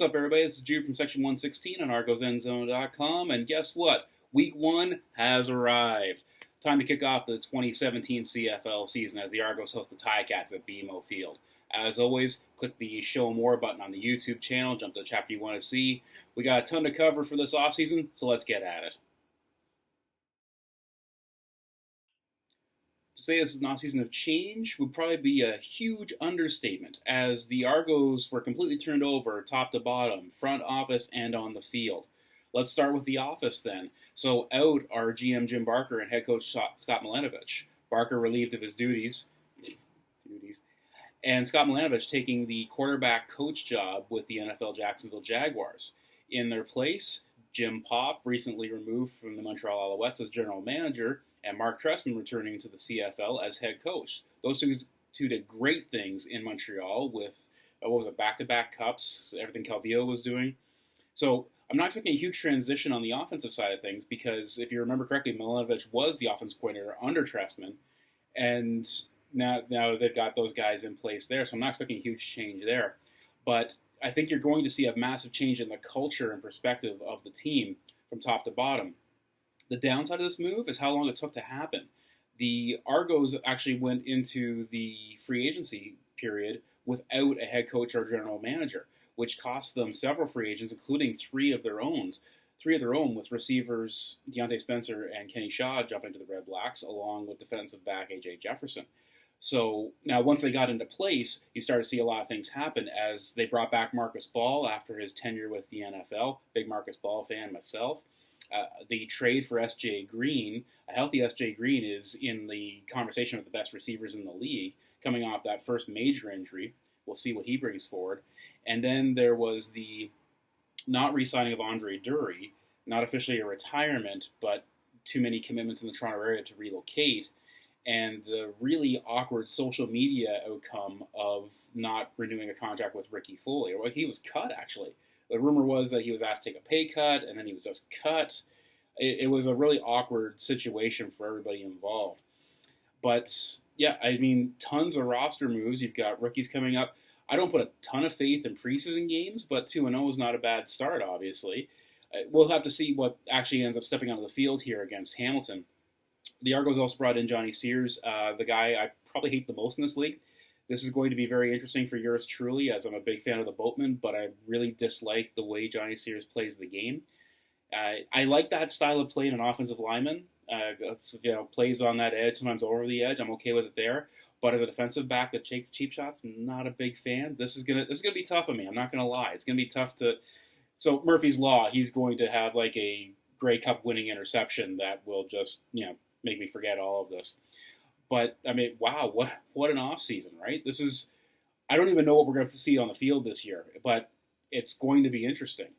up, everybody? This is Jube from Section 116 on ArgosEndzone.com, and guess what? Week 1 has arrived. Time to kick off the 2017 CFL season as the Argos host the Ticats at BMO Field. As always, click the Show More button on the YouTube channel, jump to the chapter you want to see. We got a ton to cover for this offseason, so let's get at it. To say this is an offseason of change would probably be a huge understatement, as the Argos were completely turned over top to bottom, front office and on the field. Let's start with the office then. So out are GM Jim Barker and head coach Scott Milanovich. Barker relieved of his duties, and Scott Milanovich taking the quarterback coach job with the NFL Jacksonville Jaguars. In their place, Jim Popp, recently removed from the Montreal Alouettes as general manager, and Mark Trestman returning to the CFL as head coach. Those two did great things in Montreal with, back-to-back cups, everything Calvillo was doing. So I'm not expecting a huge transition on the offensive side of things because, if you remember correctly, Milanovich was the offensive coordinator under Trestman, and now they've got those guys in place there, so I'm not expecting a huge change there. But I think you're going to see a massive change in the culture and perspective of the team from top to bottom. The downside of this move is how long it took to happen. The Argos actually went into the free agency period without a head coach or general manager, which cost them several free agents, including three of their own, with receivers Deontay Spencer and Kenny Shaw jumping to the Red Blacks, along with defensive back A.J. Jefferson. So now once they got into place, you started to see a lot of things happen as they brought back Marcus Ball after his tenure with the NFL. Big Marcus Ball fan myself. The trade for S.J. Green, a healthy S.J. Green is in the conversation with the best receivers in the league, coming off that first major injury. We'll see what he brings forward. And then there was the not re-signing of Andre Dury, not officially a retirement, but too many commitments in the Toronto area to relocate, and the really awkward social media outcome of not renewing a contract with Ricky Foley. Or he was cut, actually. The rumor was that he was asked to take a pay cut, and then he was just cut. It was a really awkward situation for everybody involved. But, yeah, I mean, tons of roster moves. You've got rookies coming up. I don't put a ton of faith in preseason games, but 2-0 is not a bad start, obviously. We'll have to see what actually ends up stepping onto the field here against Hamilton. The Argos also brought in Johnny Sears, the guy I probably hate the most in this league. This is going to be very interesting for yours truly, as I'm a big fan of the Boatman, but I really dislike the way Johnny Sears plays the game. I like that style of play in an offensive lineman. Plays on that edge, sometimes over the edge. I'm okay with it there. But as a defensive back that takes cheap shots, I'm not a big fan. This is gonna be tough on me. I'm not gonna lie. It's gonna be tough to. So Murphy's Law, he's going to have like a Grey Cup winning interception that will just make me forget all of this. But, I mean, wow, what an offseason, right? I don't even know what we're going to see on the field this year, but it's going to be interesting.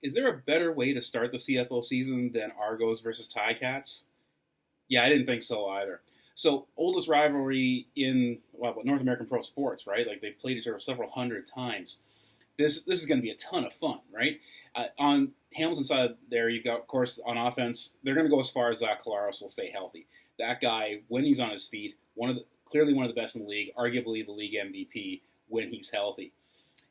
Is there a better way to start the CFL season than Argos versus Ticats? Yeah, I didn't think so either. So, oldest rivalry in North American pro sports, right? Like, they've played each other several hundred times. This is going to be a ton of fun, right? On Hamilton's side there, you've got, of course, on offense, they're going to go as far as Zach Collaros will stay healthy. That guy, when he's on his feet, clearly one of the best in the league, arguably the league MVP when he's healthy.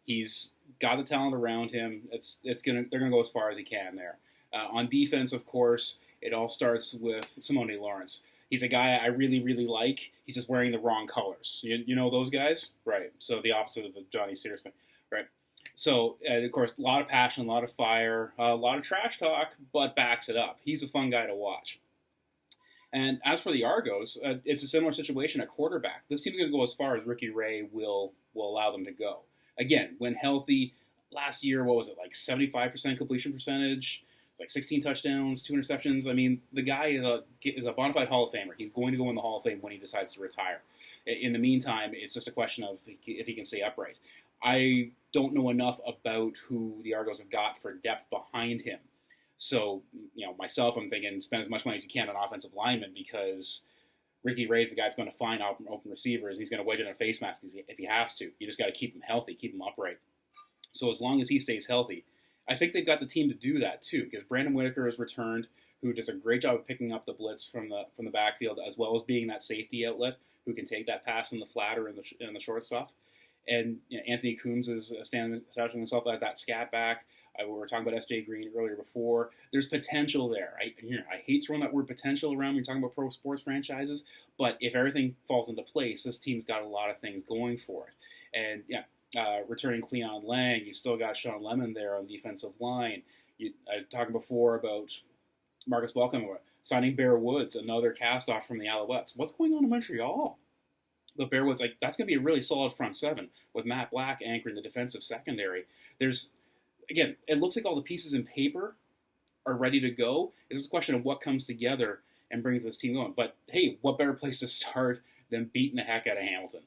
He's got the talent around him. They're going to go as far as he can there. On defense, of course, it all starts with Simone Lawrence. He's a guy I really, really like. He's just wearing the wrong colors. You know those guys? Right. So the opposite of the Johnny Sears thing. Right. So, of course, a lot of passion, a lot of fire, a lot of trash talk, but backs it up. He's a fun guy to watch. And as for the Argos, it's a similar situation at quarterback. This team's going to go as far as Ricky Ray will allow them to go. Again, when healthy, last year, 75% completion percentage, like 16 touchdowns, 2 interceptions. I mean, the guy is a bona fide Hall of Famer. He's going to go in the Hall of Fame when he decides to retire. In the meantime, it's just a question of if he can stay upright. I don't know enough about who the Argos have got for depth behind him. So, myself, I'm thinking spend as much money as you can on offensive linemen because Ricky Ray's the guy that's going to find open receivers. He's going to wedge in a face mask if he has to. You just got to keep him healthy, keep him upright. So as long as he stays healthy, I think they've got the team to do that too because Brandon Whitaker has returned who does a great job of picking up the blitz from the backfield, as well as being that safety outlet who can take that pass in the flat or in the short stuff. And Anthony Coombs is establishing himself as that scat back. We were talking about S.J. Green earlier before. There's potential there. I hate throwing that word potential around when you're talking about pro sports franchises, but if everything falls into place, this team's got a lot of things going for it. And returning Cleon Lang, you still got Sean Lemon there on the defensive line. I talked before about Marcus Welcome signing Bear Woods, another cast-off from the Alouettes. What's going on in Montreal? But Bear Woods, that's going to be a really solid front seven with Matt Black anchoring the defensive secondary. Again, it looks like all the pieces in paper are ready to go. It's just a question of what comes together and brings this team going. But hey, what better place to start than beating the heck out of Hamilton?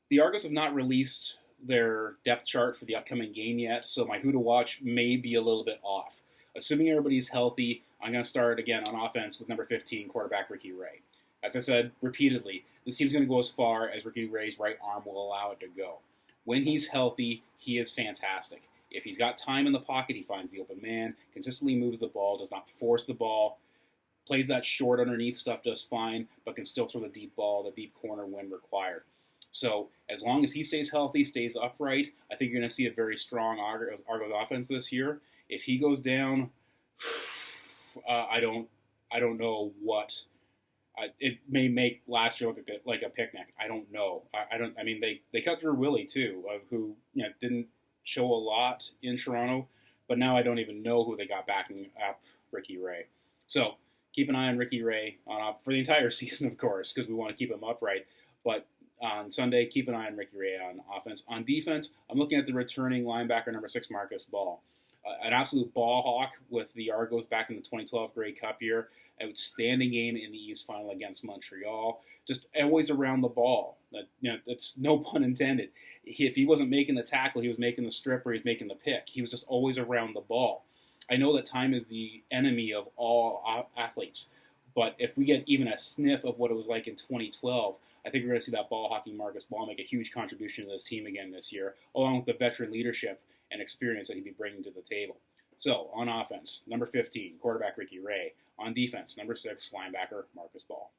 The Argos have not released their depth chart for the upcoming game yet, so my who to watch may be a little bit off. Assuming everybody's healthy, I'm going to start again on offense with number 15, quarterback Ricky Ray. As I said repeatedly, this team's going to go as far as Ricky Ray's right arm will allow it to go. When he's healthy, he is fantastic. If he's got time in the pocket, he finds the open man, consistently moves the ball, does not force the ball, plays that short underneath stuff just fine, but can still throw the deep ball, the deep corner when required. So as long as he stays healthy, stays upright, I think you're going to see a very strong Argos offense this year. If he goes down, I don't know what. It may make last year look like a picnic. I don't know. I mean, they cut Drew Willie too, who didn't show a lot in Toronto, but now I don't even know who they got backing up Ricky Ray. So keep an eye on Ricky Ray for the entire season, of course, because we want to keep him upright. But on Sunday, keep an eye on Ricky Ray on offense. On defense, I'm looking at the returning linebacker number 6, Marcus Ball. An absolute ball hawk with the Argos back in the 2012 Grey Cup year. Outstanding game in the East Final against Montreal. Just always around the ball. That's no pun intended. If he wasn't making the tackle, he was making the strip or he was making the pick. He was just always around the ball. I know that time is the enemy of all athletes, but if we get even a sniff of what it was like in 2012, I think we're going to see that ball hockey Marcus Ball make a huge contribution to this team again this year, along with the veteran leadership and experience that he'd be bringing to the table. So, on offense, number 15, quarterback Ricky Ray. On defense, number 6, linebacker Marcus Ball.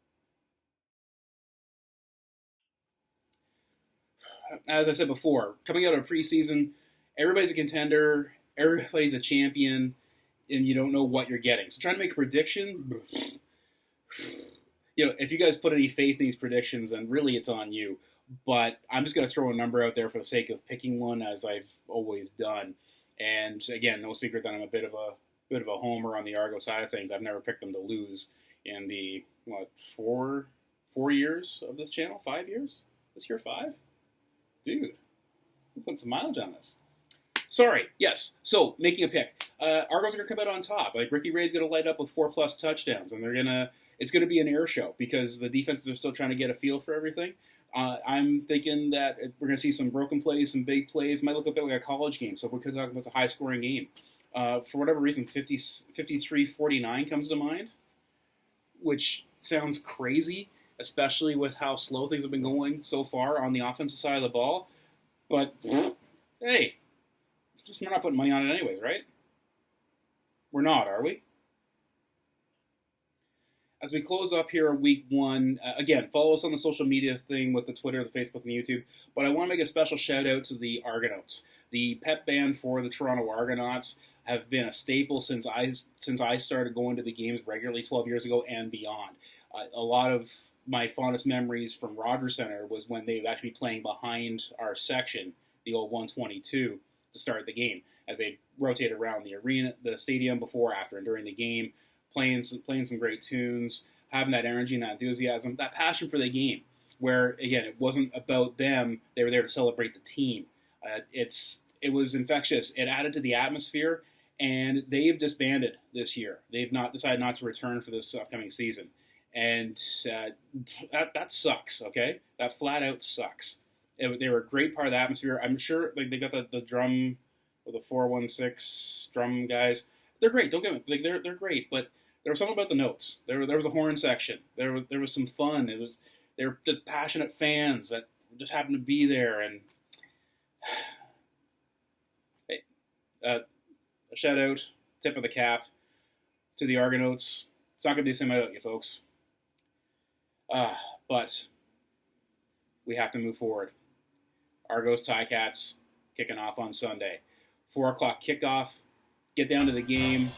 As I said before, coming out of preseason, everybody's a contender, everybody's a champion, and you don't know what you're getting. So trying to make a prediction, if you guys put any faith in these predictions, then really it's on you. But I'm just going to throw a number out there for the sake of picking one, as I've always done. And again, no secret that I'm a bit of a homer on the Argo side of things. I've never picked them to lose in the 4 years of this channel, 5 years. This year 5, dude. I'm putting some mileage on this. Sorry, yes. So making a pick, Argos are going to come out on top. Like Ricky Ray's going to light up with 4+ touchdowns, and it's going to be an air show because the defenses are still trying to get a feel for everything. I'm thinking that we're going to see some broken plays, some big plays. Might look a bit like a college game, so we're talking about a high-scoring game. For whatever reason, 53-49 comes to mind, which sounds crazy, especially with how slow things have been going so far on the offensive side of the ball. But, hey, we're not putting money on it anyways, right? We're not, are we? As we close up here week 1, again, follow us on the social media thing with the Twitter, the Facebook, and the YouTube. But I want to make a special shout out to the Argonauts. The pep band for the Toronto Argonauts have been a staple since I started going to the games regularly 12 years ago and beyond. A lot of my fondest memories from Rogers Center was when they would actually be playing behind our section, the old 122, to start the game, as they rotate around the arena, the stadium before, after, and during the game. Playing some great tunes, having that energy and that enthusiasm, that passion for the game, where, again, it wasn't about them. They were there to celebrate the team. It was infectious. It added to the atmosphere, and they've disbanded this year. They've decided not to return for this upcoming season. And that sucks, okay? That flat out sucks. They were a great part of the atmosphere. I'm sure they got the drum, or the 416 drum guys. They're great. Don't get me. They're great, but there was something about the notes. There was a horn section. There was some fun. They were just passionate fans that just happened to be there. And hey, a shout out, tip of the cap to the Argonauts. It's not going to be the same without you, folks. But we have to move forward. Argos Ticats kicking off on Sunday. 4 o'clock kickoff. Get down to the game.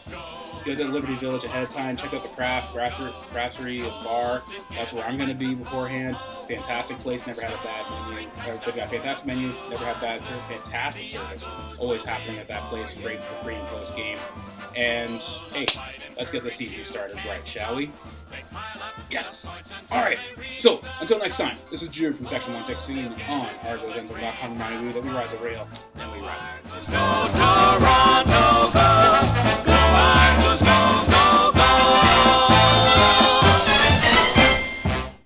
Go to Liberty Village ahead of time. Check out the Brasserie and Bar. That's where I'm going to be beforehand. Fantastic place. Never had a bad menu. They've got a fantastic menu. Never had bad service. Fantastic service. Always happening at that place. Great for pre and post game. And hey, let's get the season started right, shall we? Yes. All right. So until next time, this is Jube from Section 116 on ArgosEnzo.com. Reminding you that we ride the rail and we ride. Let's go Toronto!